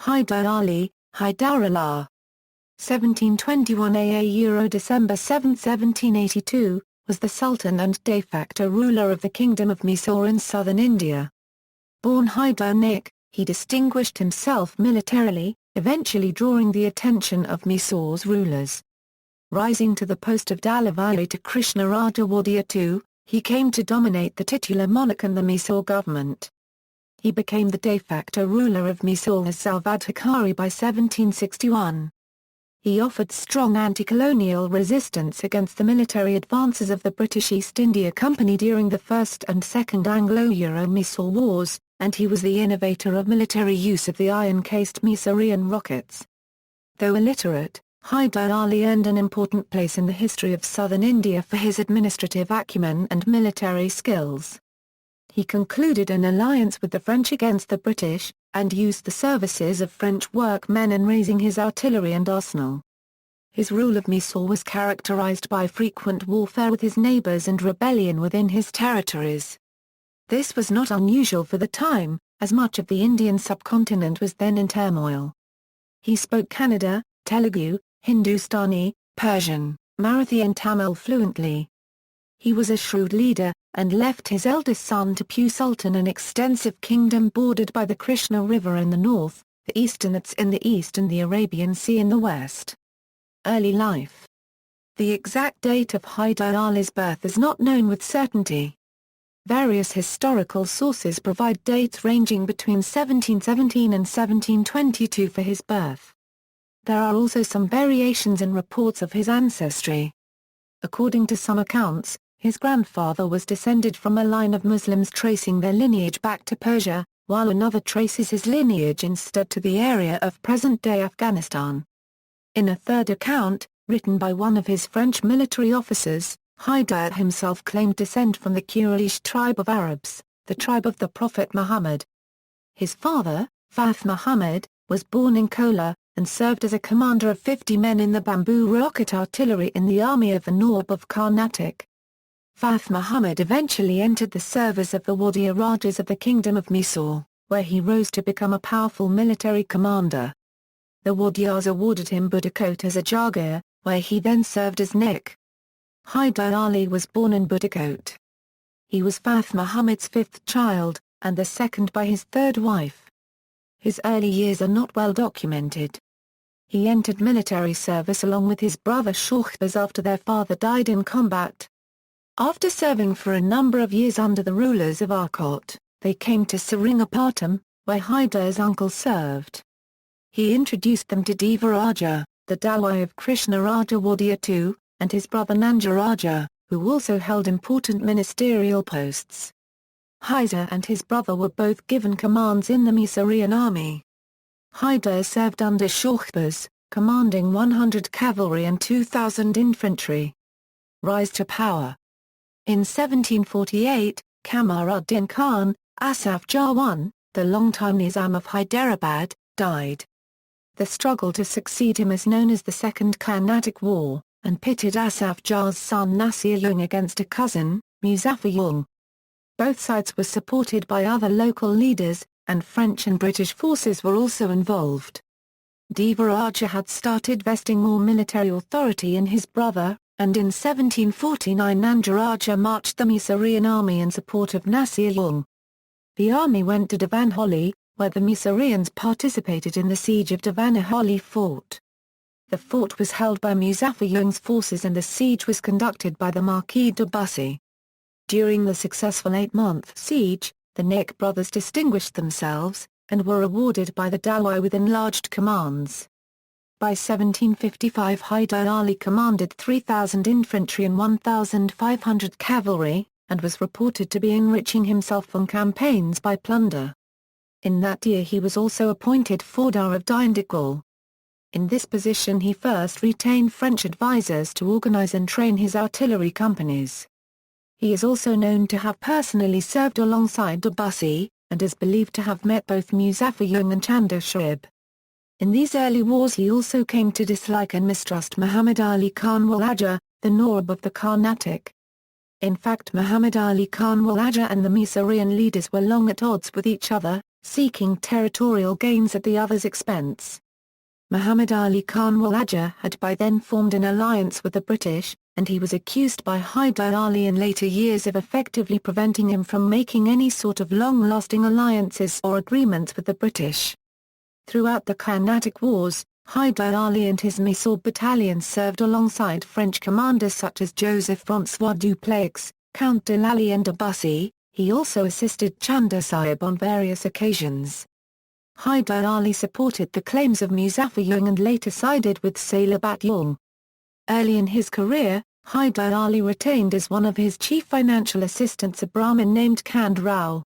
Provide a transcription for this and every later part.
Hyder Ali, Haidarālī. 1721 AA December 7, 1782, was the Sultan and de facto ruler of the Kingdom of Mysore in southern India. Born Hyder Naik, he distinguished himself militarily, eventually drawing the attention of Mysore's rulers. Rising to the post of Dalavayi to Krishnaraja Wodeyar II, he came to dominate the titular monarch and the Mysore government. He became the de facto ruler of Mysore as Sarvadhikari by 1761. He offered strong anti-colonial resistance against the military advances of the British East India Company during the First and Second Anglo-Mysore Wars, and he was the innovator of military use of the iron-cased Mysorean rockets. Though illiterate, Hyder Ali earned an important place in the history of southern India for his administrative acumen and military skills. He concluded an alliance with the French against the British, and used the services of French workmen in raising his artillery and arsenal. His rule of Mysore was characterized by frequent warfare with his neighbours and rebellion within his territories. This was not unusual for the time, as much of the Indian subcontinent was then in turmoil. He spoke Kannada, Telugu, Hindustani, Persian, Marathi and Tamil fluently. He was a shrewd leader, and left his eldest son Tipu Sultan an extensive kingdom bordered by the Krishna River in the north, the Eastern Ghats in the east and the Arabian Sea in the west. Early life. The exact date of Hyder Ali's birth is not known with certainty. Various historical sources provide dates ranging between 1717 and 1722 for his birth. There are also some variations in reports of his ancestry. According to some accounts, his grandfather was descended from a line of Muslims tracing their lineage back to Persia, while another traces his lineage instead to the area of present-day Afghanistan. In a third account, written by one of his French military officers, Hyder himself claimed descent from the Quraysh tribe of Arabs, the tribe of the Prophet Muhammad. His father, Fath Muhammad, was born in Kolar, and served as a commander of 50 men in the bamboo rocket artillery in the army of the Nawab of Karnataka. Fath Muhammad eventually entered the service of the Wodeyar Rajas of the Kingdom of Mysore, where he rose to become a powerful military commander. The Wodeyars awarded him Budikot as a Jagir, where he then served as Naik. Hyder Ali was born in Budikot. He was Fath Muhammad's fifth child, and the second by his third wife. His early years are not well documented. He entered military service along with his brother Shahbaz after their father died in combat. After serving for a number of years under the rulers of Arcot, they came to Seringapatam, where Hyder's uncle served. He introduced them to Devaraja, the Dalavayi of Krishnaraja Wodeyar II, and his brother Nandaraja, who also held important ministerial posts. Hyder and his brother were both given commands in the Mysorean army. Hyder served under Shahbaz, commanding 100 cavalry and 2,000 infantry. Rise to power. In 1748, Kamaruddin Khan, Asaf Jah I, the longtime Nizam of Hyderabad, died. The struggle to succeed him is known as the Second Carnatic War, and pitted Asaf Jah's son Nasir Jung against a cousin, Muzaffar Jung. Both sides were supported by other local leaders, and French and British forces were also involved. Devaraja had started vesting more military authority in his brother, and in 1749 Nandaraja marched the Mysorean army in support of Nasir Jung. The army went to Devanahalli, where the Mysoreans participated in the siege of Devanahalli fort. The fort was held by Muzaffar Jung's forces and the siege was conducted by the Marquis de Bussy. During the successful 8-month siege, the Naik brothers distinguished themselves, and were awarded by the Dalavayi with enlarged commands. By 1755 Hyder Ali commanded 3,000 infantry and 1,500 cavalry, and was reported to be enriching himself on campaigns by plunder. In that year he was also appointed Fordar of Dindigul. In this position he first retained French advisers to organize and train his artillery companies. He is also known to have personally served alongside de Bussy, and is believed to have met both Muzaffar Jung and Chanda Sahib. In these early wars he also came to dislike and mistrust Muhammad Ali Khan Walaja, the Nawab of the Carnatic. In fact Muhammad Ali Khan Walaja and the Mysorean leaders were long at odds with each other, seeking territorial gains at the other's expense. Muhammad Ali Khan Walaja had by then formed an alliance with the British, and he was accused by Hyder Ali in later years of effectively preventing him from making any sort of long-lasting alliances or agreements with the British. Throughout the Carnatic Wars, Hyder Ali and his Mysore battalion served alongside French commanders such as Joseph-François Dupleix, Count de Lally and de Bussy. He also assisted Chanda Sahib on various occasions. Hyder Ali supported the claims of Muzaffar Jung and later sided with Salabat Jung. Early in his career, Hyder Ali retained as one of his chief financial assistants a Brahmin named Kand Rao.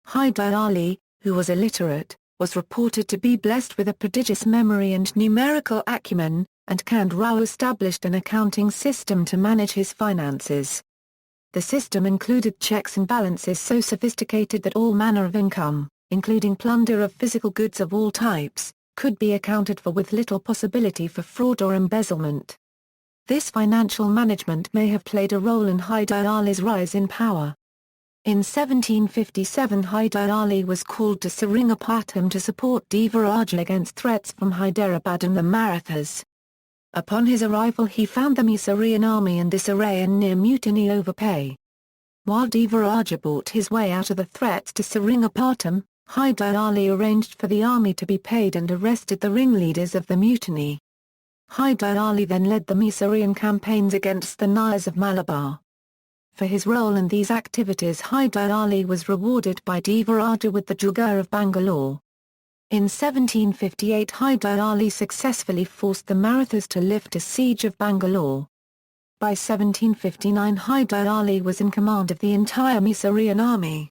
Hyder Ali, who was illiterate, was reported to be blessed with a prodigious memory and numerical acumen, and Kand Rao established an accounting system to manage his finances. The system included checks and balances so sophisticated that all manner of income, including plunder of physical goods of all types, could be accounted for with little possibility for fraud or embezzlement. This financial management may have played a role in Hyder Ali's rise in power. In 1757 Hyder Ali was called to Seringapatam to support Devaraja against threats from Hyderabad and the Marathas. Upon his arrival he found the Mysorean army in disarray and near mutiny overpay. While Devaraja bought his way out of the threats to Seringapatam, Hyder Ali arranged for the army to be paid and arrested the ringleaders of the mutiny. Hyder Ali then led the Mysorean campaigns against the Nayars of Malabar. For his role in these activities Hyder Ali was rewarded by Devaraja with the Jugur of Bangalore. In 1758 Hyder Ali successfully forced the Marathas to lift a siege of Bangalore. By 1759 Hyder Ali was in command of the entire Mysorean army.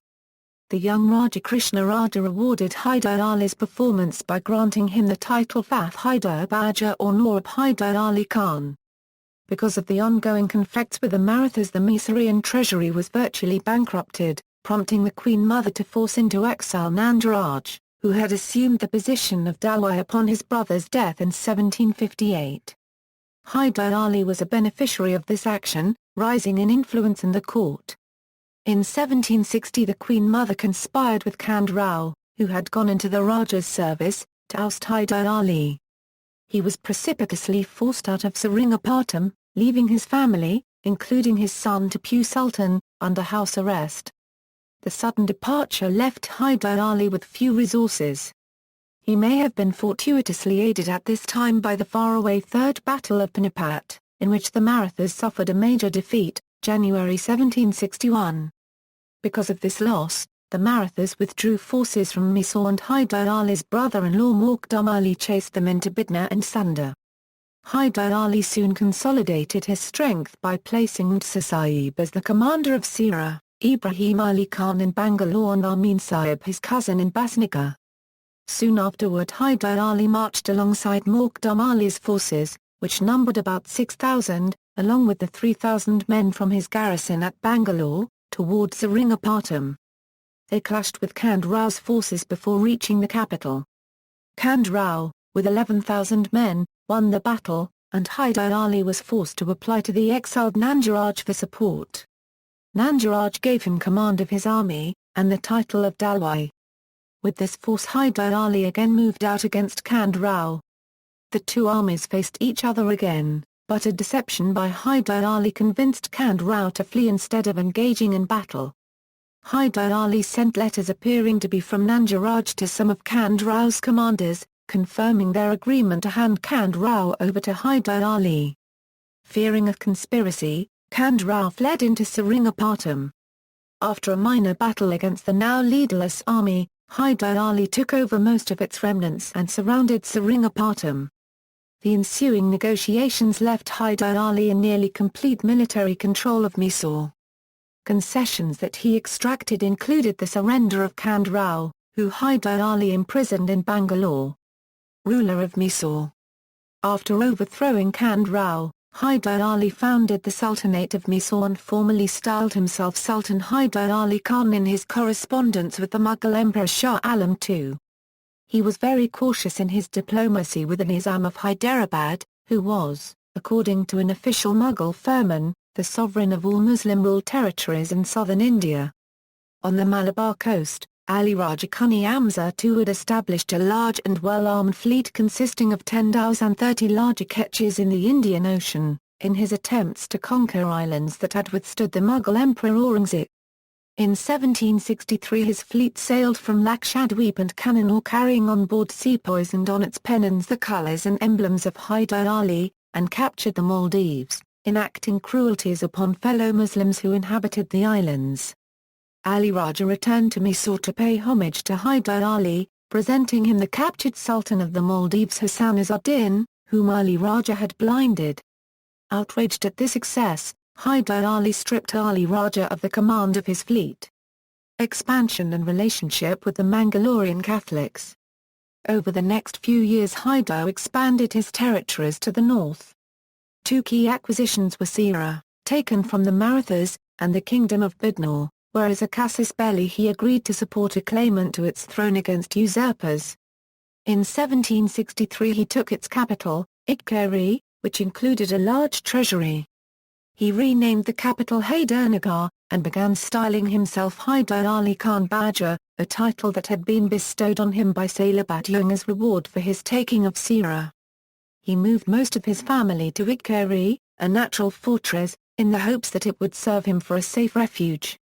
The young Raja Krishnaraja rewarded Hyder Ali's performance by granting him the title Fath Hyder Baja or Nawab Hyder Ali Khan. Because of the ongoing conflicts with the Marathas the Mysorean treasury was virtually bankrupted, prompting the Queen Mother to force into exile Nanjaraj, who had assumed the position of Dalavayi upon his brother's death in 1758. Hyder Ali was a beneficiary of this action, rising in influence in the court. In 1760 the Queen Mother conspired with Kand Rao, who had gone into the Raja's service, to oust Hyder Ali. He was precipitously forced out of Seringapatam, leaving his family, including his son Tipu Sultan, under house arrest. The sudden departure left Hyder Ali with few resources. He may have been fortuitously aided at this time by the faraway Third Battle of Panipat, in which the Marathas suffered a major defeat, January 1761. Because of this loss, the Marathas withdrew forces from Mysore and Hyder Ali's brother-in-law Muqaddam Ali chased them into Bidna and Sunda. Hyder Ali soon consolidated his strength by placing Mutsa Sahib as the commander of Sira, Ibrahim Ali Khan in Bangalore and Amin Sahib his cousin in Basnika. Soon afterward Hyder Ali marched alongside Muqaddam Ali's forces, which numbered about 6,000, along with the 3,000 men from his garrison at Bangalore, towards Seringapatam. They clashed with Kand Rao's forces before reaching the capital. Kand Rao, with 11,000 men, won the battle, and Hyder Ali was forced to apply to the exiled Nanjaraj for support. Nanjaraj gave him command of his army, and the title of Dalavayi. With this force Hyder Ali again moved out against Kand Rao. The two armies faced each other again, but a deception by Hyder Ali convinced Kand Rao to flee instead of engaging in battle. Hyder Ali sent letters appearing to be from Nanjaraj to some of Kand Rao's commanders, confirming their agreement to hand Kand Rao over to Hyder Ali. Fearing a conspiracy, Kand Rao fled into Seringapatam. After a minor battle against the now leaderless army, Hyder Ali took over most of its remnants and surrounded Seringapatam. The ensuing negotiations left Hyder Ali in nearly complete military control of Mysore. Concessions that he extracted included the surrender of Kand Rao, who Hyder Ali imprisoned in Bangalore. Ruler of Mysore. After overthrowing Kand Rao, Hyder Ali founded the Sultanate of Mysore and formally styled himself Sultan Hyder Ali Khan in his correspondence with the Mughal Emperor Shah Alam II. He was very cautious in his diplomacy with the Nizam of Hyderabad, who was, according to an official Mughal firman, the sovereign of all Muslim-ruled territories in southern India. On the Malabar coast, Ali Raja Kuni Amza II had established a large and well-armed fleet consisting of 10 dhows and 30 larger ketches in the Indian Ocean, in his attempts to conquer islands that had withstood the Mughal Emperor Aurangzeb. In 1763 his fleet sailed from Lakshadweep and Kannada carrying on board sepoys and on its pennons the colours and emblems of Hyder Ali, and captured the Maldives, enacting cruelties upon fellow Muslims who inhabited the islands. Ali Raja returned to Mysore to pay homage to Hyder Ali, presenting him the captured Sultan of the Maldives Hassan Izzuddin, whom Ali Raja had blinded. Outraged at this excess, Hyder Ali stripped Ali Raja of the command of his fleet. Expansion and relationship with the Mangalorean Catholics. Over the next few years Hyder expanded his territories to the north. Two key acquisitions were Sira, taken from the Marathas, and the Kingdom of Mysore, where as a casus belli he agreed to support a claimant to its throne against usurpers. In 1763 he took its capital, Ikeri, which included a large treasury. He renamed the capital Hyder Naik, and began styling himself Hyder Ali Khan Baja, a title that had been bestowed on him by Salabat Jung as reward for his taking of Sira. He moved most of his family to Ikeri, a natural fortress, in the hopes that it would serve him for a safe refuge.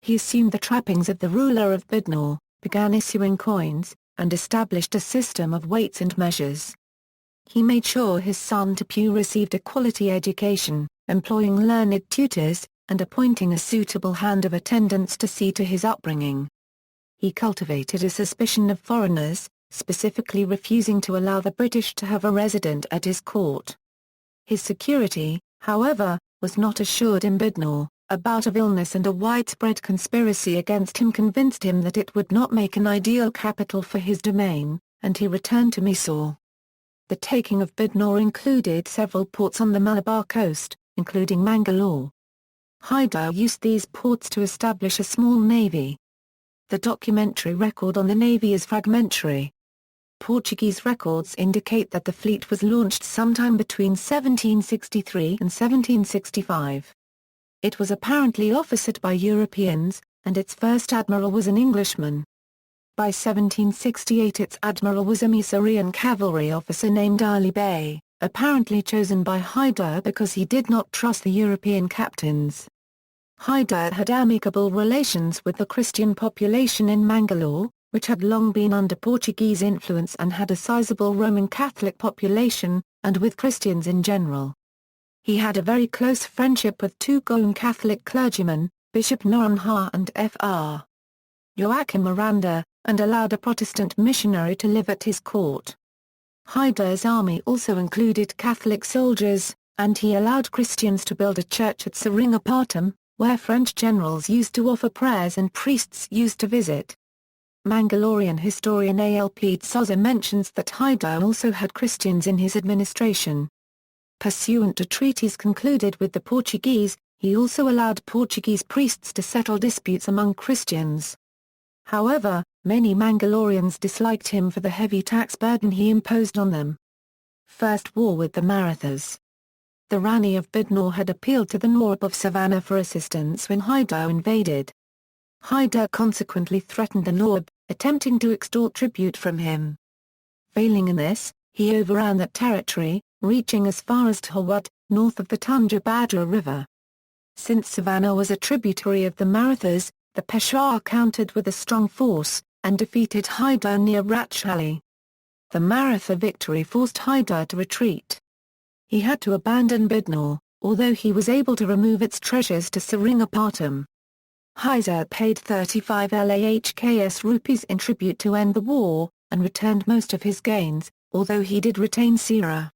He assumed the trappings of the ruler of Mysore, began issuing coins, and established a system of weights and measures. He made sure his son Tipu received a quality education, employing learned tutors, and appointing a suitable hand of attendants to see to his upbringing. He cultivated a suspicion of foreigners, specifically refusing to allow the British to have a resident at his court. His security, however, was not assured in Mysore. A bout of illness and a widespread conspiracy against him convinced him that it would not make an ideal capital for his domain, and he returned to Mysore. The taking of Mysore included several ports on the Malabar coast, including Mangalore. Hyder used these ports to establish a small navy. The documentary record on the navy is fragmentary. Portuguese records indicate that the fleet was launched sometime between 1763 and 1765. It was apparently officered by Europeans, and its first admiral was an Englishman. By 1768 its admiral was a Mysorean cavalry officer named Ali Bey, apparently chosen by Hyder because he did not trust the European captains. Hyder had amicable relations with the Christian population in Mangalore, which had long been under Portuguese influence and had a sizable Roman Catholic population, and with Christians in general. He had a very close friendship with two Goan Catholic clergymen, Bishop Noronha and Fr. Joachim Miranda, and allowed a Protestant missionary to live at his court. Hyder's army also included Catholic soldiers, and he allowed Christians to build a church at Seringapatam, where French generals used to offer prayers and priests used to visit. Mangalorean historian A.L.P. Souza mentions that Hyder also had Christians in his administration. Pursuant to treaties concluded with the Portuguese, he also allowed Portuguese priests to settle disputes among Christians. However, many Mangaloreans disliked him for the heavy tax burden he imposed on them. First war with the Marathas. The Rani of Mysore had appealed to the Nawab of Savannah for assistance when Hyder invaded. Hyder consequently threatened the Nawab, attempting to extort tribute from him. Failing in this, he overran that territory, reaching as far as Tawad, north of the Tungabhadra River. Since Savannah was a tributary of the Marathas, the Peshawar countered with a strong force, and defeated Hyder near Rachali. The Maratha victory forced Hyder to retreat. He had to abandon Mysore, although he was able to remove its treasures to Seringapatam. Hyder paid 35 lakhs rupees in tribute to end the war, and returned most of his gains, although he did retain Sira.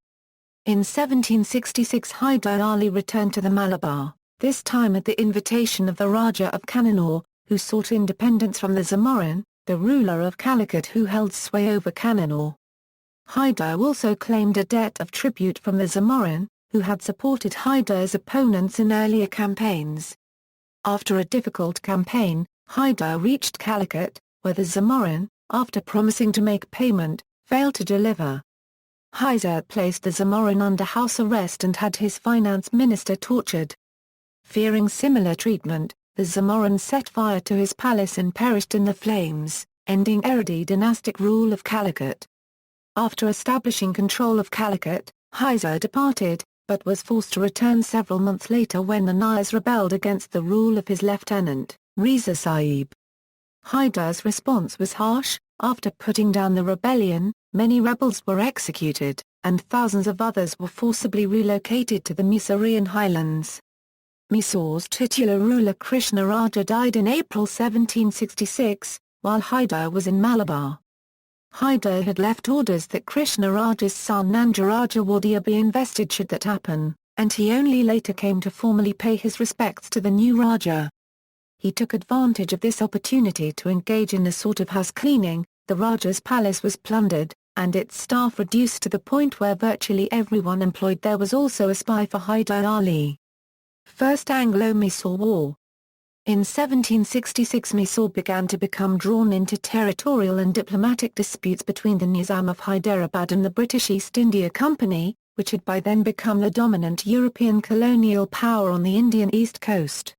In 1766 Hyder Ali returned to the Malabar, this time at the invitation of the Raja of Kannada, who sought independence from the Zamorin, the ruler of Calicut who held sway over Kannada. Hyder also claimed a debt of tribute from the Zamorin, who had supported Hyder's opponents in earlier campaigns. After a difficult campaign, Hyder reached Calicut, where the Zamorin, after promising to make payment, failed to deliver. Hyder placed the Zamorin under house arrest and had his finance minister tortured. Fearing similar treatment, the Zamorans set fire to his palace and perished in the flames, ending Eredi dynastic rule of Calicut. After establishing control of Calicut, Hyder departed, but was forced to return several months later when the Nayars rebelled against the rule of his lieutenant, Reza Sahib. Hyder's response was harsh. After putting down the rebellion, many rebels were executed, and thousands of others were forcibly relocated to the Mysorean highlands. Mysore's titular ruler Krishnaraja died in April 1766, while Hyder was in Malabar. Hyder had left orders that Krishnaraja's son Anglo-Mysore Wodeyar be invested should that happen, and he only later came to formally pay his respects to the new Raja. He took advantage of this opportunity to engage in a sort of house cleaning. The Raja's palace was plundered, and its staff reduced to the point where virtually everyone employed there was also a spy for Hyder Ali. First Anglo-Mysore War. In 1766 Mysore began to become drawn into territorial and diplomatic disputes between the Nizam of Hyderabad and the British East India Company, which had by then become the dominant European colonial power on the Indian east coast.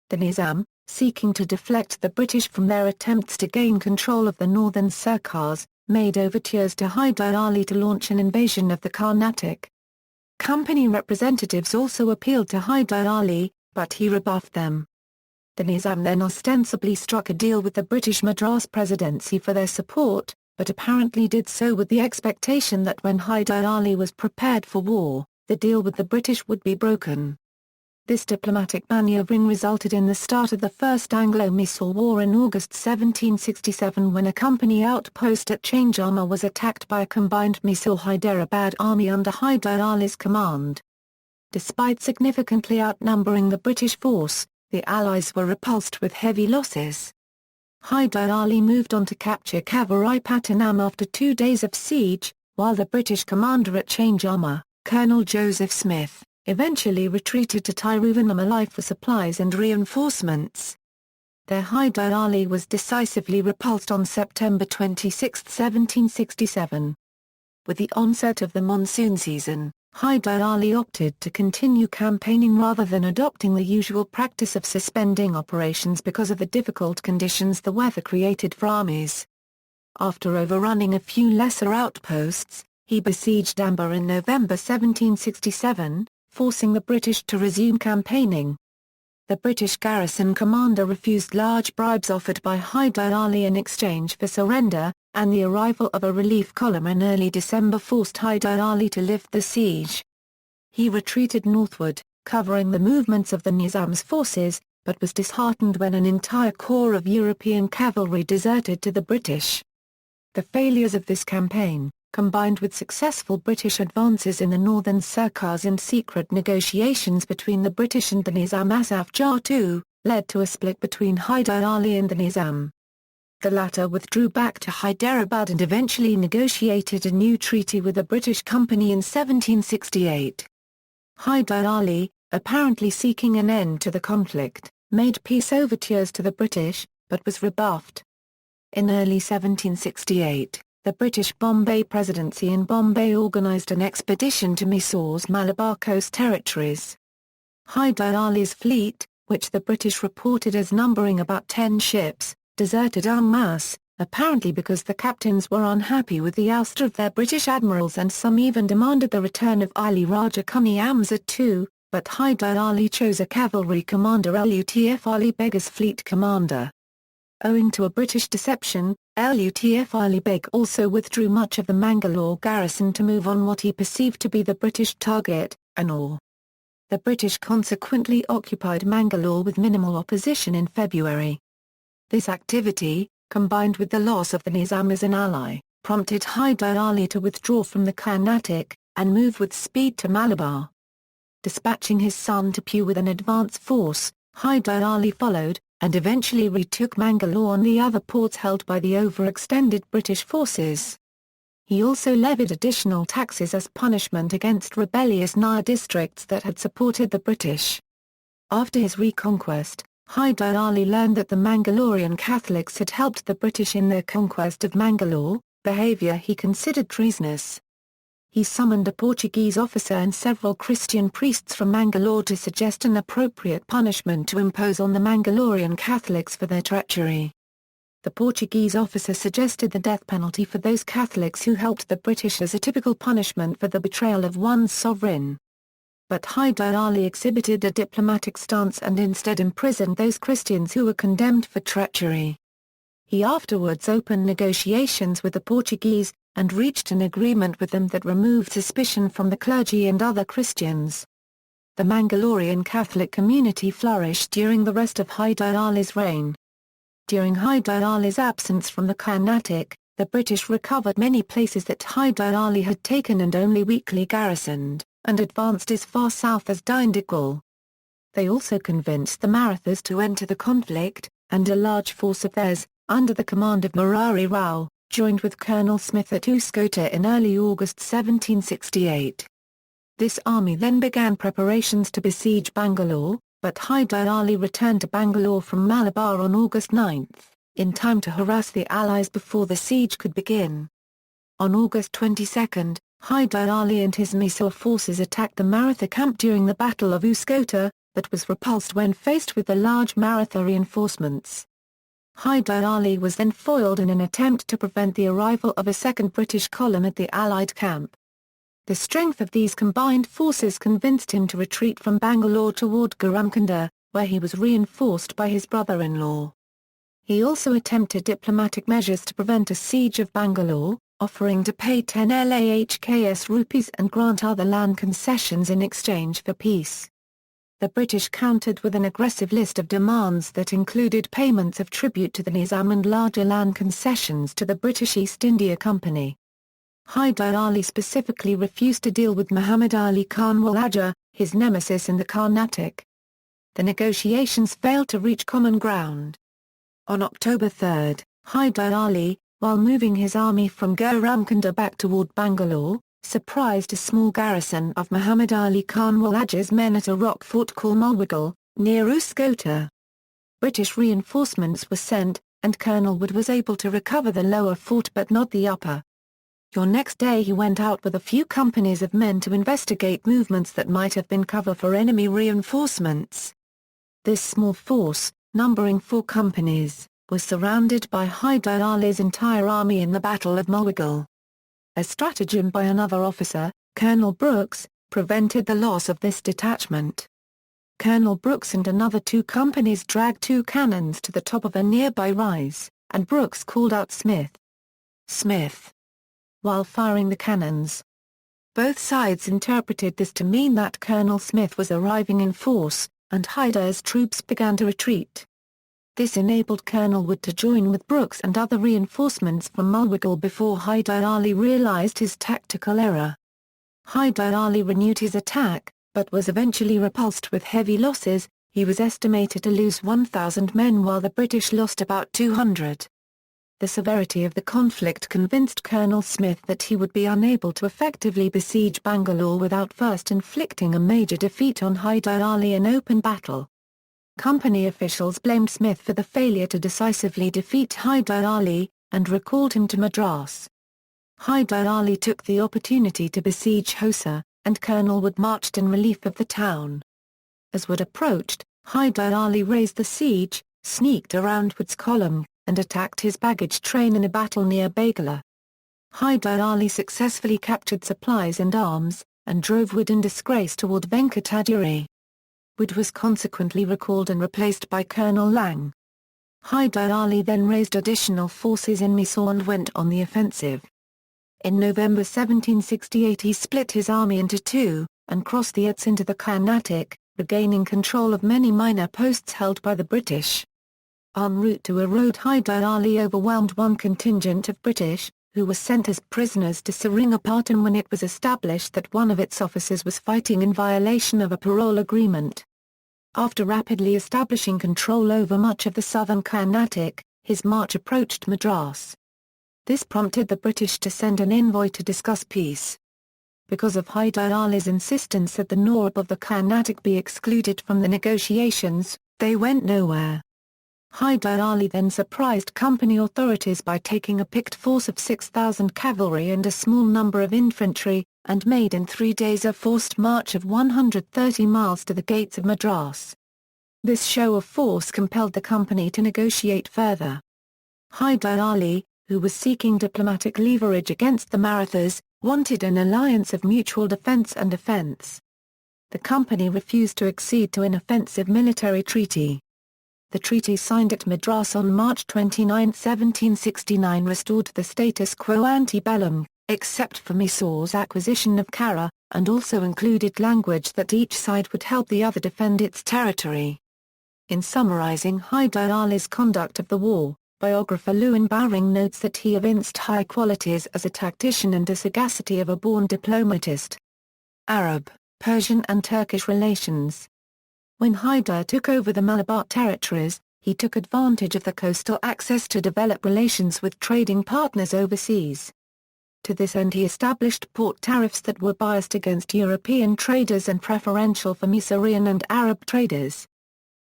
The Nizam, seeking to deflect the British from their attempts to gain control of the northern Sircars, made overtures to Hyder Ali to launch an invasion of the Carnatic. Company representatives also appealed to Hyder Ali, but he rebuffed them. The Nizam then ostensibly struck a deal with the British Madras Presidency for their support, but apparently did so with the expectation that when Hyder Ali was prepared for war, the deal with the British would be broken. This diplomatic maneuvering resulted in the start of the First Anglo-Mysore War in August 1767 when a company outpost at Chanjama was attacked by a combined Mysore-Hyderabad army under Hyder Ali's command. Despite significantly outnumbering the British force, the Allies were repulsed with heavy losses. Hyder Ali moved on to capture Kavaripatanam after 2 days of siege, while the British commander at Chanjama, Colonel Joseph Smith, eventually retreated to Tiruvannamalai for supplies and reinforcements. There Hyder Ali was decisively repulsed on September 26, 1767. With the onset of the monsoon season, Hyder Ali opted to continue campaigning rather than adopting the usual practice of suspending operations because of the difficult conditions the weather created for armies. After overrunning a few lesser outposts, he besieged Amba in November 1767, forcing the British to resume campaigning. The British garrison commander refused large bribes offered by Hyder Ali in exchange for surrender, and the arrival of a relief column in early December forced Hyder Ali to lift the siege. He retreated northward, covering the movements of the Nizam's forces, but was disheartened when an entire corps of European cavalry deserted to the British. The failures of this campaign, combined with successful British advances in the northern Sircars and secret negotiations between the British and the Nizam Asaf Jah II, led to a split between Hyder Ali and the Nizam. The latter withdrew back to Hyderabad and eventually negotiated a new treaty with the British Company in 1768. Hyder Ali, apparently seeking an end to the conflict, made peace overtures to the British, but was rebuffed. In early 1768, the British Bombay Presidency in Bombay organised an expedition to Mysore's Malabar Coast territories. Hyder Ali's fleet, which the British reported as numbering about 10 ships, deserted en masse, apparently because the captains were unhappy with the ouster of their British admirals and some even demanded the return of Ali Raja Kuni Amza II, but Hyder Ali chose a cavalry commander Lutf Ali Beg as fleet commander. Owing to a British deception, Lutf Ali Beg also withdrew much of the Mangalore garrison to move on what he perceived to be the British target, Annor. The British consequently occupied Mangalore with minimal opposition in February. This activity, combined with the loss of the Nizam as an ally, prompted Hyder Ali to withdraw from the Carnatic, and move with speed to Malabar. Dispatching his son Tipu with an advance force, Hyder Ali followed, and eventually retook Mangalore and the other ports held by the overextended British forces. He also levied additional taxes as punishment against rebellious Nayar districts that had supported the British. After his reconquest, Hyder Ali learned that the Mangalorean Catholics had helped the British in their conquest of Mangalore, behaviour he considered treasonous. He summoned a Portuguese officer and several Christian priests from Mangalore to suggest an appropriate punishment to impose on the Mangalorean Catholics for their treachery. The Portuguese officer suggested the death penalty for those Catholics who helped the British as a typical punishment for the betrayal of one's sovereign. But Hyder Ali exhibited a diplomatic stance and instead imprisoned those Christians who were condemned for treachery. He afterwards opened negotiations with the Portuguese, and reached an agreement with them that removed suspicion from the clergy and other Christians. The Mangalorean Catholic community flourished during the rest of Hyder Ali's reign. During Hyder Ali's absence from the Carnatic, the British recovered many places that Hyder Ali had taken and only weakly garrisoned, and advanced as far south as Dindigul. They also convinced the Marathas to enter the conflict, and a large force of theirs, under the command of Murari Rao, joined with Colonel Smith at Uskota in early August 1768. This army then began preparations to besiege Bangalore, but Hyder Ali returned to Bangalore from Malabar on August 9, in time to harass the Allies before the siege could begin. On August 22, Hyder Ali and his Mysore forces attacked the Maratha camp during the Battle of Uskota, but was repulsed when faced with the large Maratha reinforcements. Hyder Ali was then foiled in an attempt to prevent the arrival of a second British column at the Allied camp. The strength of these combined forces convinced him to retreat from Bangalore toward Garamkunda, where he was reinforced by his brother-in-law. He also attempted diplomatic measures to prevent a siege of Bangalore, offering to pay 10 LAHKS rupees and grant other land concessions in exchange for peace. The British countered with an aggressive list of demands that included payments of tribute to the Nizam and larger land concessions to the British East India Company. Hyder Ali specifically refused to deal with Muhammad Ali Khan Walaja, his nemesis in the Carnatic. The negotiations failed to reach common ground. On October 3, Hyder Ali, while moving his army from Garamkunda back toward Bangalore, surprised a small garrison of Muhammad Ali Khan Walaja's men at a rock fort called Mulwiggle, near Uskota. British reinforcements were sent, and Colonel Wood was able to recover the lower fort but not the upper. The next day he went out with a few companies of men to investigate movements that might have been cover for enemy reinforcements. This small force, numbering 4 companies, was surrounded by Hyder Ali's entire army in the Battle of Mulwiggle. A stratagem by another officer, Colonel Brooks, prevented the loss of this detachment. Colonel Brooks and another 2 companies dragged 2 cannons to the top of a nearby rise, and Brooks called out Smith. Smith! While firing the cannons. Both sides interpreted this to mean that Colonel Smith was arriving in force, and Hyder's troops began to retreat. This enabled Colonel Wood to join with Brooks and other reinforcements from Mulwiggle before Hyder Ali realized his tactical error. Hyder Ali renewed his attack, but was eventually repulsed with heavy losses. He was estimated to lose 1,000 men while the British lost about 200. The severity of the conflict convinced Colonel Smith that he would be unable to effectively besiege Bangalore without first inflicting a major defeat on Hyder Ali in open battle. Company officials blamed Smith for the failure to decisively defeat Hyder Ali, and recalled him to Madras. Hyder Ali took the opportunity to besiege Hosur, and Colonel Wood marched in relief of the town. As Wood approached, Hyder Ali raised the siege, sneaked around Wood's column, and attacked his baggage train in a battle near Bagala. Hyder Ali successfully captured supplies and arms, and drove Wood in disgrace toward Venkatagiri. Wood was consequently recalled and replaced by Colonel Lang. Hyder Ali then raised additional forces in Mysore and went on the offensive. In November 1768 he split his army into 2, and crossed the Ghats into the Carnatic, regaining control of many minor posts held by the British. En route to Erode, Hyder Ali overwhelmed one contingent of British, who were sent as prisoners to Seringapatam when it was established that one of its officers was fighting in violation of a parole agreement. After rapidly establishing control over much of the southern Carnatic, his march approached Madras. This prompted the British to send an envoy to discuss peace. Because of Hyder Ali's insistence that the Nawab of the Carnatic be excluded from the negotiations, they went nowhere. Hyder Ali then surprised company authorities by taking a picked force of 6,000 cavalry and a small number of infantry, and made in 3 days a forced march of 130 miles to the gates of Madras. This show of force compelled the company to negotiate further. Hyder Ali, who was seeking diplomatic leverage against the Marathas, wanted an alliance of mutual defence and offence. The company refused to accede to an offensive military treaty. The treaty signed at Madras on March 29, 1769 restored the status quo ante bellum, except for Mysore's acquisition of Kara, and also included language that each side would help the other defend its territory. In summarizing Hyder Ali's conduct of the war, biographer Lewin Bowring notes that he evinced high qualities as a tactician and the sagacity of a born diplomatist. Arab, Persian and Turkish relations. When Hyder took over the Malabar territories, he took advantage of the coastal access to develop relations with trading partners overseas. To this end he established port tariffs that were biased against European traders and preferential for Mysorean and Arab traders.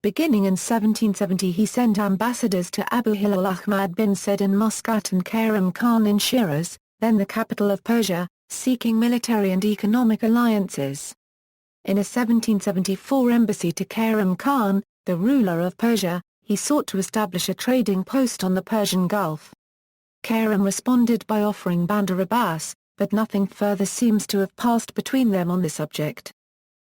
Beginning in 1770 he sent ambassadors to Abu Hilal Ahmad bin Said in Muscat and Karam Khan in Shiraz, then the capital of Persia, seeking military and economic alliances. In a 1774 embassy to Karam Khan, the ruler of Persia, he sought to establish a trading post on the Persian Gulf. Karam responded by offering Bandar Abbas, but nothing further seems to have passed between them on the subject.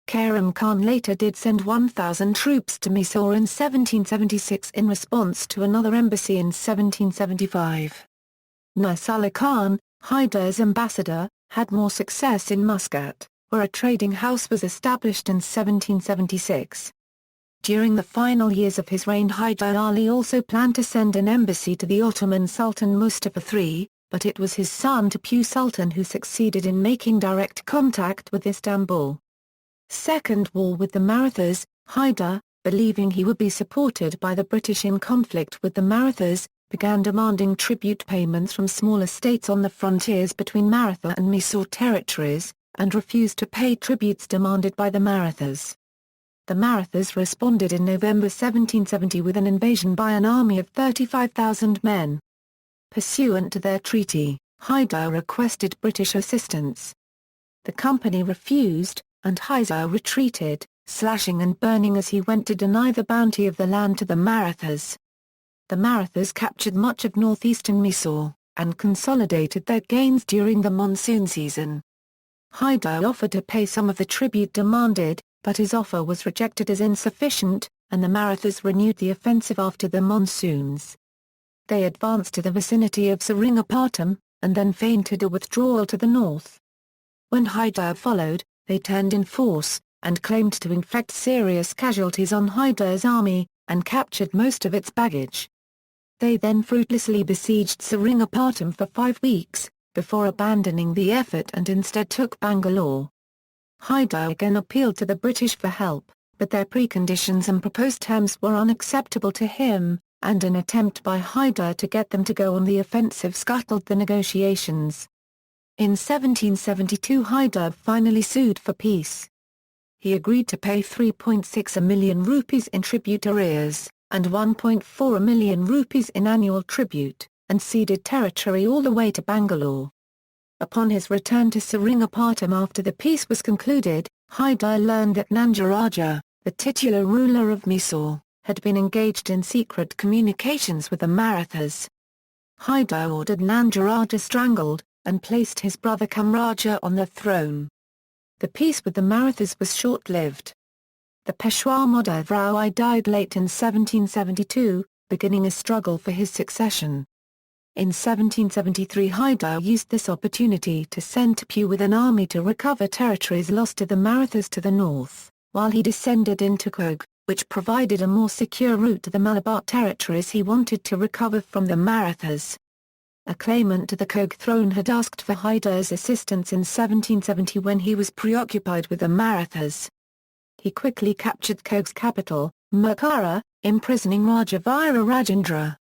Karam Khan later did send 1,000 troops to Mysore in 1776 in response to another embassy in 1775. Nursullah Khan, Hyder's ambassador, had more success in Muscat, where a trading house was established in 1776. During the final years of his reign Hyder Ali also planned to send an embassy to the Ottoman Sultan Mustafa III, but it was his son Tipu Sultan who succeeded in making direct contact with Istanbul. Second war with the Marathas, Hyder, believing he would be supported by the British in conflict with the Marathas, began demanding tribute payments from smaller states on the frontiers between Maratha and Mysore territories, and refused to pay tributes demanded by the Marathas. The Marathas responded in November 1770 with an invasion by an army of 35,000 men. Pursuant to their treaty, Hyder requested British assistance. The company refused, and Hyder retreated, slashing and burning as he went to deny the bounty of the land to the Marathas. The Marathas captured much of northeastern Mysore, and consolidated their gains during the monsoon season. Hyder offered to pay some of the tribute demanded, but his offer was rejected as insufficient, and the Marathas renewed the offensive after the monsoons. They advanced to the vicinity of Seringapatam, and then feinted a withdrawal to the north. When Hyder followed, they turned in force, and claimed to inflict serious casualties on Hyder's army, and captured most of its baggage. They then fruitlessly besieged Seringapatam for 5 weeks, before abandoning the effort and instead took Bangalore. Hyder again appealed to the British for help, but their preconditions and proposed terms were unacceptable to him, and an attempt by Hyder to get them to go on the offensive scuttled the negotiations. In 1772 Hyder finally sued for peace. He agreed to pay 3.6 million rupees in tribute arrears, and 1.4 million rupees in annual tribute, and ceded territory all the way to Bangalore. Upon his return to Seringapatam after the peace was concluded, Hyder learned that Nandaraja, the titular ruler of Mysore, had been engaged in secret communications with the Marathas. Hyder ordered Nandaraja strangled, and placed his brother Kamraja on the throne. The peace with the Marathas was short-lived. The Peshwa Madhav Rao died late in 1772, beginning a struggle for his succession. In 1773 Hyder used this opportunity to send Tipu with an army to recover territories lost to the Marathas to the north, while he descended into Coorg, which provided a more secure route to the Malabar territories he wanted to recover from the Marathas. A claimant to the Coorg throne had asked for Hyder's assistance in 1770 when he was preoccupied with the Marathas. He quickly captured Coorg's capital, Mukara, imprisoning Raja Veera Rajendra.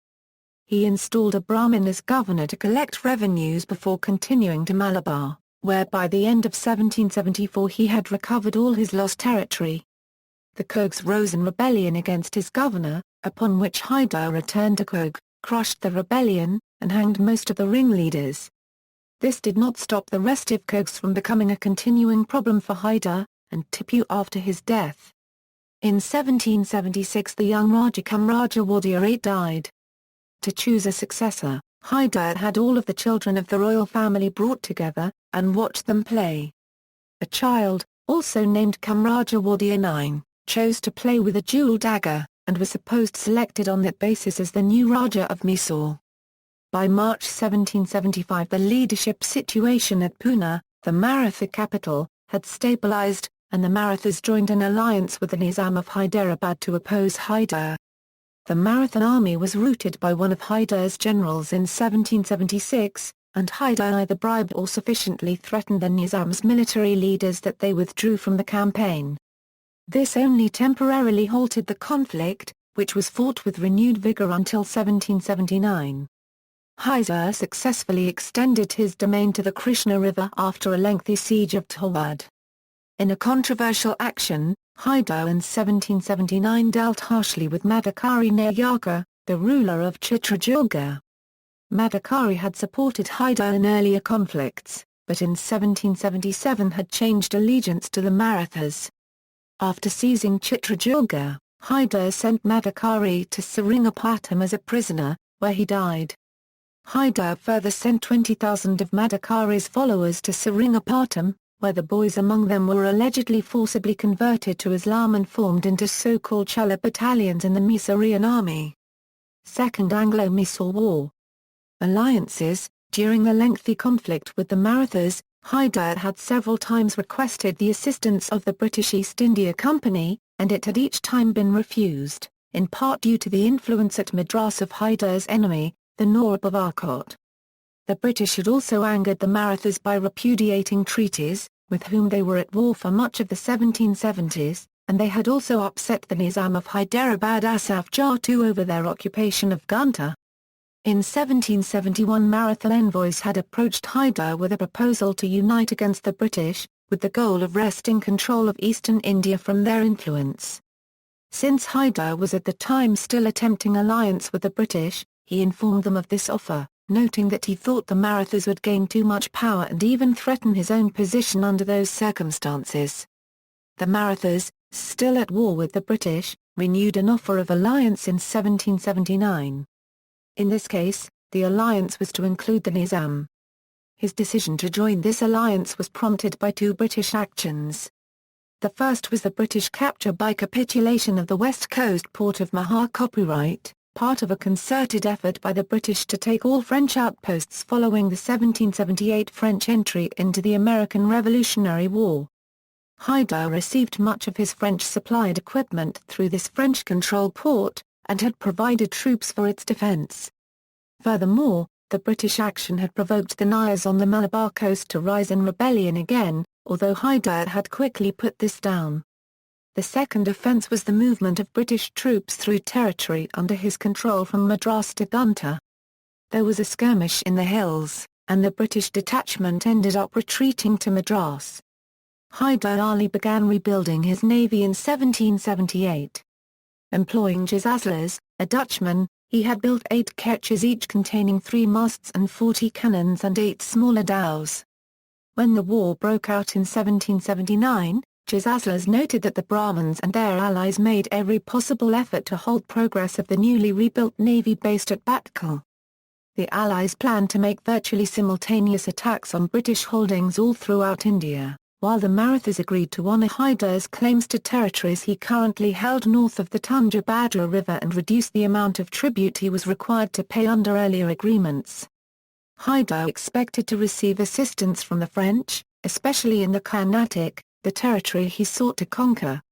He installed a Brahmin as governor to collect revenues before continuing to Malabar, where by the end of 1774 he had recovered all his lost territory. The Coorgs rose in rebellion against his governor, upon which Hyder returned to Coorg, crushed the rebellion, and hanged most of the ringleaders. This did not stop the restive coasts from becoming a continuing problem for Hyder and Tipu after his death. In 1776 the young Raja Krishnaraja Wodeyar II died. To choose a successor, Hyder had all of the children of the royal family brought together, and watched them play. A child, also named Krishnaraja Wodeyar IX, chose to play with a jewel dagger, and was supposed selected on that basis as the new Raja of Mysore. By March 1775 the leadership situation at Pune, the Maratha capital, had stabilized, and the Marathas joined an alliance with the Nizam of Hyderabad to oppose Hyder. The Maratha army was routed by one of Hyder's generals in 1776, and Hyder either bribed or sufficiently threatened the Nizam's military leaders that they withdrew from the campaign. This only temporarily halted the conflict, which was fought with renewed vigor until 1779. Hyder successfully extended his domain to the Krishna River after a lengthy siege of Tawad. In a controversial action, Hyder in 1779 dealt harshly with Madhukari Nayaka, the ruler of Chitragurga. Madhukari had supported Hyder in earlier conflicts, but in 1777 had changed allegiance to the Marathas. After seizing Chitragurga, Hyder sent Madhukari to Seringapatam as a prisoner, where he died. Hyder further sent 20,000 of Madhukari's followers to Seringapatam, where the boys among them were allegedly forcibly converted to Islam and formed into so-called Chula battalions in the Mysorean army. Second Anglo-Mysore War. Alliances. During the lengthy conflict with the Marathas, Hyder had several times requested the assistance of the British East India Company, and it had each time been refused, in part due to the influence at Madras of Hyder's enemy, the Nawab of Arcot. The British had also angered the Marathas by repudiating treaties, with whom they were at war for much of the 1770s, and they had also upset the Nizam of Hyderabad Asaf Jah II over their occupation of Guntur. In 1771 Maratha envoys had approached Hyder with a proposal to unite against the British, with the goal of wresting control of eastern India from their influence. Since Hyder was at the time still attempting alliance with the British, he informed them of this offer, noting that he thought the Marathas would gain too much power and even threaten his own position under those circumstances. The Marathas, still at war with the British, renewed an offer of alliance in 1779. In this case, the alliance was to include the Nizam. His decision to join this alliance was prompted by two British actions. The first was the British capture by capitulation of the west coast port of Mahar Copyright, part of a concerted effort by the British to take all French outposts following the 1778 French entry into the American Revolutionary War. Hyder received much of his French-supplied equipment through this French-controlled port, and had provided troops for its defence. Furthermore, the British action had provoked the Nayars on the Malabar coast to rise in rebellion again, although Hyder had quickly put this down. The second offence was the movement of British troops through territory under his control from Madras to Guntur. There was a skirmish in the hills, and the British detachment ended up retreating to Madras. Hyder Ali began rebuilding his navy in 1778. Employing Jazazlas, a Dutchman, he had built 8 ketches each containing 3 masts and 40 cannons and 8 smaller dhows. When the war broke out in 1779, Jazazlas noted that the Brahmins and their allies made every possible effort to halt progress of the newly rebuilt navy based at Bhatkal. The Allies planned to make virtually simultaneous attacks on British holdings all throughout India, while the Marathas agreed to honour Hyder's claims to territories he currently held north of the Tungabhadra River and reduce the amount of tribute he was required to pay under earlier agreements. Hyder expected to receive assistance from the French, especially in the Carnatic, the territory he sought to conquer.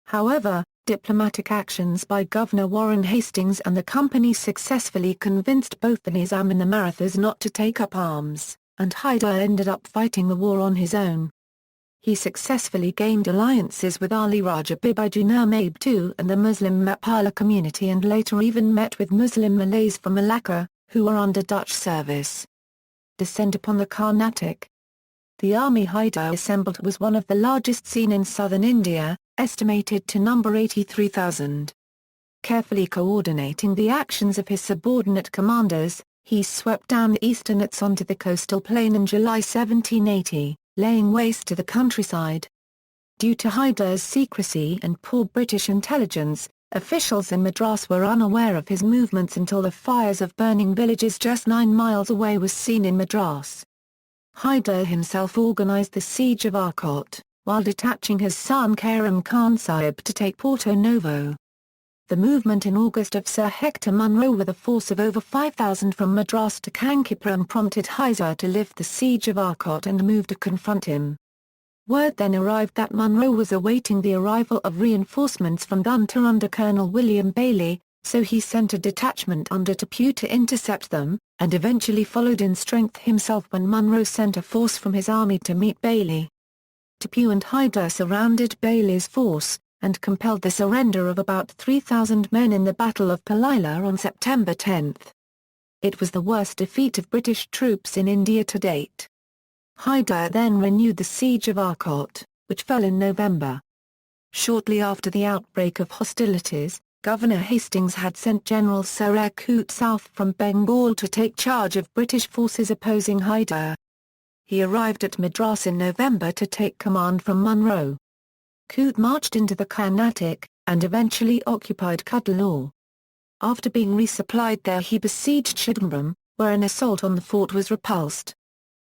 However, diplomatic actions by Governor Warren Hastings and the company successfully convinced both the Nizam and the Marathas not to take up arms, and Hyder ended up fighting the war on his own. He successfully gained alliances with Ali Raja Bibiju Naik II and the Muslim Mapala community and later even met with Muslim Malays from Malacca, who were under Dutch service. Descent upon the Carnatic. The army Hyder assembled was one of the largest seen in southern India, estimated to number 83,000. Carefully coordinating the actions of his subordinate commanders, He swept down the Eastern Ghats onto the coastal plain in July 1780, laying waste to the countryside. Due to Hyder's secrecy and poor British intelligence, officials in Madras were unaware of his movements until the fires of burning villages just 9 miles away was seen in Madras. Hyder himself organised the siege of Arcot, while detaching his son Karam Khan Sahib to take Porto Novo. The movement in August of Sir Hector Munro with a force of over 5,000 from Madras to Kanchipuram prompted Hyder to lift the siege of Arcot and move to confront him. Word then arrived that Munro was awaiting the arrival of reinforcements from Guntur under Colonel William Bailey, so he sent a detachment under Tipu to intercept them, and eventually followed in strength himself when Munro sent a force from his army to meet Bailey. Tipu and Hyder surrounded Bailey's force, and compelled the surrender of about 3,000 men in the Battle of Palila on September 10. It was the worst defeat of British troops in India to date. Hyder then renewed the siege of Arcot, which fell in November. Shortly after the outbreak of hostilities, Governor Hastings had sent General Sir Eyre Coote south from Bengal to take charge of British forces opposing Hyder. He arrived at Madras in November to take command from Munro. Coote marched into the Carnatic, and eventually occupied Cuddalore. After being resupplied there he besieged Chidambaram, where an assault on the fort was repulsed.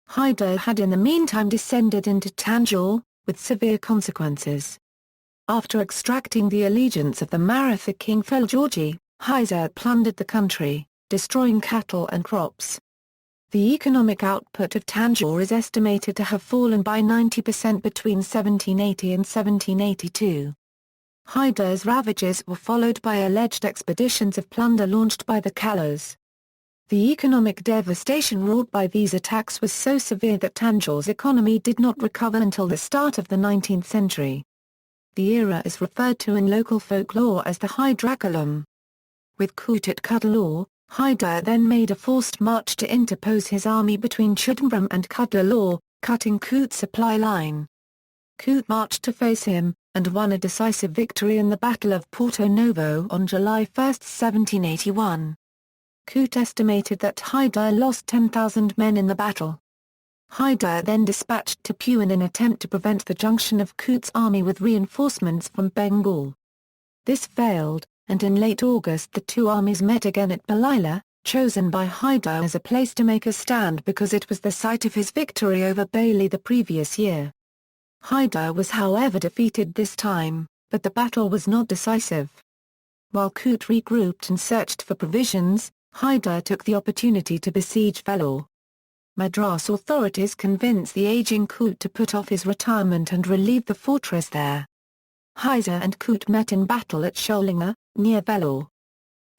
Hyder had in the meantime descended into Tanjore, with severe consequences. After extracting the allegiance of the Maratha king Philgeorgi, Hyder plundered the country, destroying cattle and crops. The economic output of Tanjore is estimated to have fallen by 90% between 1780 and 1782. Hyder's ravages were followed by alleged expeditions of plunder launched by the Kalas. The economic devastation wrought by these attacks was so severe that Tanjore's economy did not recover until the start of the 19th century. The era is referred to in local folklore as the Hyderālī. With Coote at Cuddalore, Hyder then made a forced march to interpose his army between Chidambaram and Cuddalore, cutting Coote's supply line. Coote marched to face him, and won a decisive victory in the Battle of Porto Novo on July 1, 1781. Coote estimated that Hyder lost 10,000 men in the battle. Hyder then dispatched Tipu in an attempt to prevent the junction of Coote's army with reinforcements from Bengal. This failed, and in late August the two armies met again at Palila, chosen by Hyder as a place to make a stand because it was the site of his victory over Bailey the previous year. Hyder was however defeated this time, but the battle was not decisive. While Coote regrouped and searched for provisions, Hyder took the opportunity to besiege Vellore. Madras authorities convinced the aging Coote to put off his retirement and relieve the fortress there. Hyder and Coote met in battle at Sholinga, near Vellore.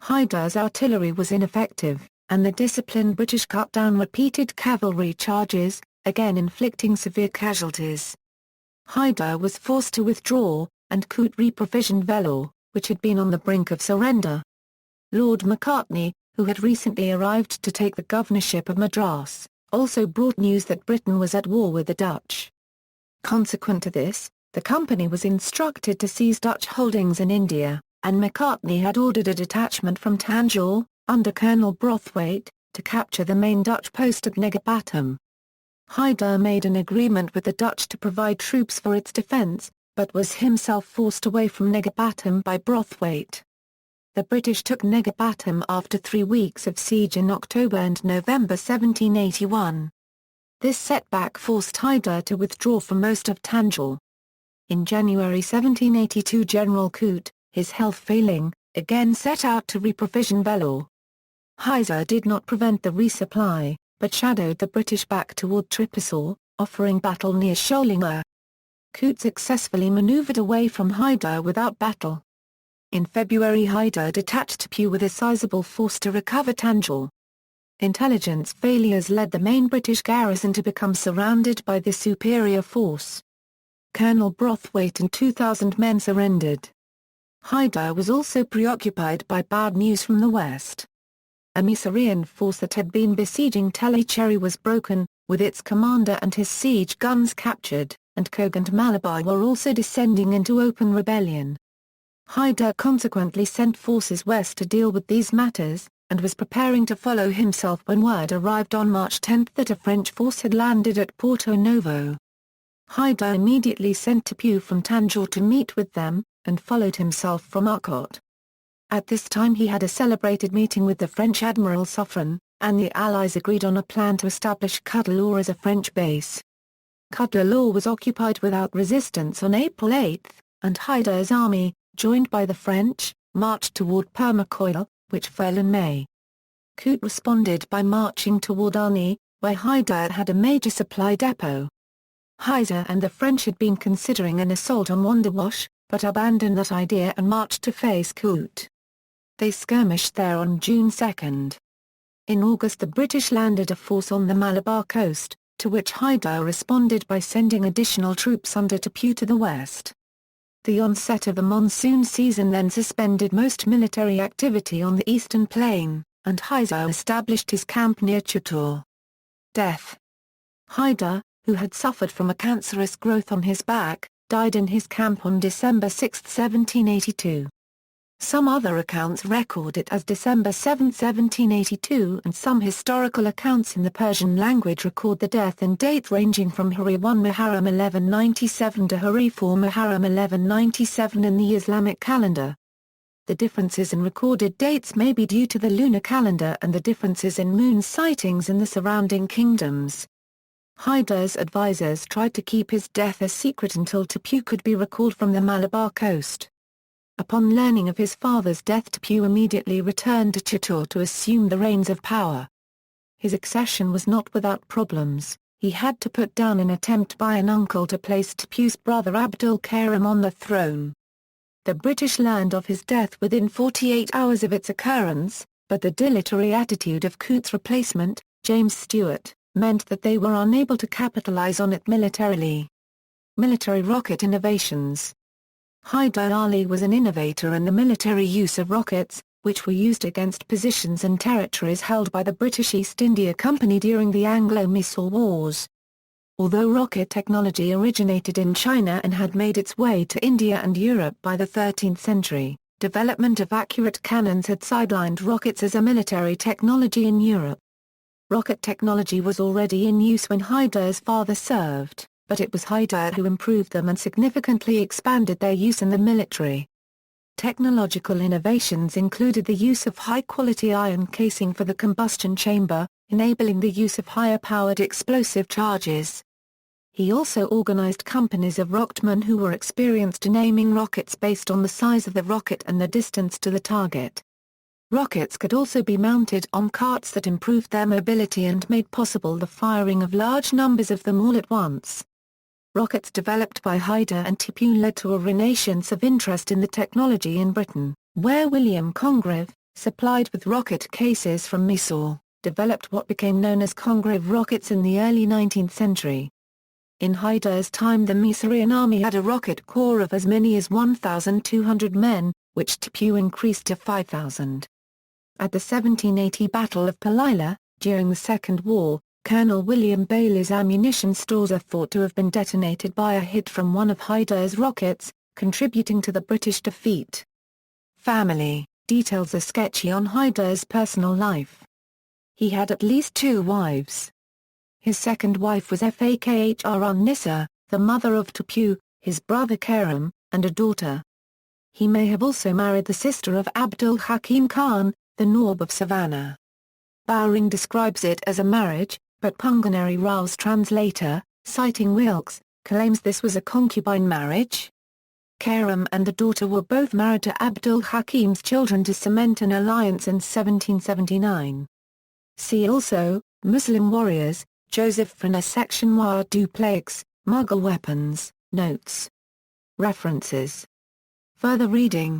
Hyder's artillery was ineffective, and the disciplined British cut down repeated cavalry charges, again inflicting severe casualties. Hyder was forced to withdraw, and Coote reprovisioned Vellore, which had been on the brink of surrender. Lord Macartney, who had recently arrived to take the governorship of Madras, also brought news that Britain was at war with the Dutch. Consequent to this, the company was instructed to seize Dutch holdings in India, and Macartney had ordered a detachment from Tanjore, under Colonel Brothwaite, to capture the main Dutch post at Negapatam. Hyder made an agreement with the Dutch to provide troops for its defence, but was himself forced away from Negapatam by Brothwaite. The British took Negapatam after 3 weeks of siege in October and November 1781. This setback forced Hyder to withdraw from most of Tanjore. In January 1782 General Coote, his health failing, again set out to reprovision Vellore. Hyder did not prevent the resupply, but shadowed the British back toward Tripasur, offering battle near Sholinga. Coote successfully manoeuvred away from Hyder without battle. In February Hyder detached Tipu with a sizable force to recover Tanjore. Intelligence failures led the main British garrison to become surrounded by the superior force. Colonel Brothwaite and 2,000 men surrendered. Hyder was also preoccupied by bad news from the west. A Mysorean force that had been besieging Tellicherry was broken, with its commander and his siege guns captured, and Cogue and Malabar were also descending into open rebellion. Hyder consequently sent forces west to deal with these matters, and was preparing to follow himself when word arrived on March 10 that a French force had landed at Porto Novo. Hyder immediately sent Tipu from Tanjore to meet with them, and followed himself from Arcot. At this time he had a celebrated meeting with the French Admiral Suffren, and the Allies agreed on a plan to establish Cuddalore as a French base. Cuddalore was occupied without resistance on April 8, and Hyder's army, joined by the French, marched toward Permacoil, which fell in May. Coote responded by marching toward Arni, where Hyder had a major supply depot. Hyder and the French had been considering an assault on Wandiwash, but abandoned that idea and marched to face Coote. They skirmished there on June 2. In August the British landed a force on the Malabar coast, to which Hyder responded by sending additional troops under Tipu to the west. The onset of the monsoon season then suspended most military activity on the eastern plain, and Hyder established his camp near Chittor. Death. Hyder, who had suffered from a cancerous growth on his back, died in his camp on December 6, 1782. Some other accounts record it as December 7, 1782, and some historical accounts in the Persian language record the death in dates ranging from Hari 1 Muharram 1197 to Hari 4 Muharram 1197 in the Islamic calendar. The differences in recorded dates may be due to the lunar calendar and the differences in moon sightings in the surrounding kingdoms. Hyder's advisors tried to keep his death a secret until Tipu could be recalled from the Malabar coast. Upon learning of his father's death, Tipu immediately returned to Chittor to assume the reins of power. His accession was not without problems. He had to put down an attempt by an uncle to place Tipu's brother Abdul Karim on the throne. The British learned of his death within 48 hours of its occurrence, but the dilatory attitude of Coote's replacement, James Stewart, meant that they were unable to capitalize on it militarily. Military rocket innovations. Hyder Ali was an innovator in the military use of rockets, which were used against positions and territories held by the British East India Company during the Anglo-Mysore Wars. Although rocket technology originated in China and had made its way to India and Europe by the 13th century, development of accurate cannons had sidelined rockets as a military technology in Europe. Rocket technology was already in use when Hyder's father served, but it was Hyder who improved them and significantly expanded their use in the military. Technological innovations included the use of high-quality iron casing for the combustion chamber, enabling the use of higher-powered explosive charges. He also organized companies of workmen who were experienced in aiming rockets based on the size of the rocket and the distance to the target. Rockets could also be mounted on carts that improved their mobility and made possible the firing of large numbers of them all at once. Rockets developed by Hyder and Tipu led to a renaissance of interest in the technology in Britain, where William Congreve, supplied with rocket cases from Mysore, developed what became known as Congreve rockets in the early 19th century. In Hyder's time the Mysorean army had a rocket corps of as many as 1,200 men, which Tipu increased to 5,000. At the 1780 Battle of Palila, during the Second War, Colonel William Bailey's ammunition stores are thought to have been detonated by a hit from one of Hyder's rockets, contributing to the British defeat. Family details are sketchy on Hyder's personal life. He had at least 2 wives. His second wife was Fakhr Nissa, the mother of Tipu, his brother Karim, and a daughter. He may have also married the sister of Abdul Hakim Khan, the Nawab of Savannah. Bowring describes it as a marriage, but Punganeri Rao's translator, citing Wilkes, claims this was a concubine marriage. Karim and the daughter were both married to Abdul Hakim's children to cement an alliance in 1779. See also, Muslim warriors, Joseph Frana section War du Plaix, Mughal weapons, notes. References. Further reading.